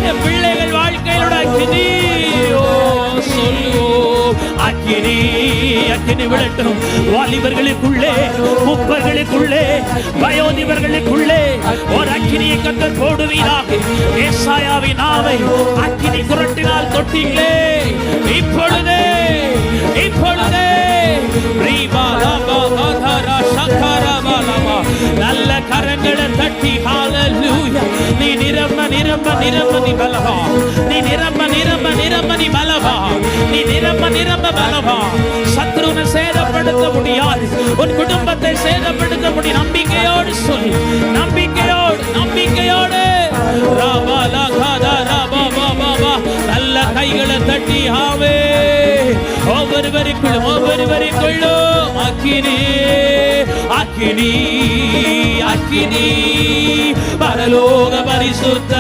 என் பிள்ளைகள் வாழ்க்கையிலோட அக்கினி சொல்லுவோம். அக்கினி அக்கினி விடட்டும். வாலிபர்களுக்குள்ளே, முப்பர்களுக்குள்ளே, வயோதிபர்களுக்குள்ளே ஒரு அக்கினியை கர்த்தர் போடுவீராக. ஏசாயாவின் நாவை அக்கினி குரட்டினால் தொட்டீங்களே, இப்பொழுதே இப்பொழுதே நல்ல கரங்களை தட்டி ஹalleluya. நீ நிரம்ப நிரம்ப நிரம்ப நீ பலவா, நீ நிரம்ப நிரம்ப நிரம்ப நீ பலவா, நீ நிரம்ப நிரம்ப பலவா. சத்ருவை சேதப்படுத்த முடியாது, உன் குடும்பத்தை சேதப்படுத்த முடியும். நம்பிக்கையோடு சொல், நம்பிக்கையோடு நம்பிக்கையோடு. ராபாலா காதா ராபா பாபா நல்ல கைகளை தட்டி ஆவே. ஒவ்வொருவருக்குள்ளும் அக்கினி அக்கினி அக்கினி பரலோக பரிசுத்த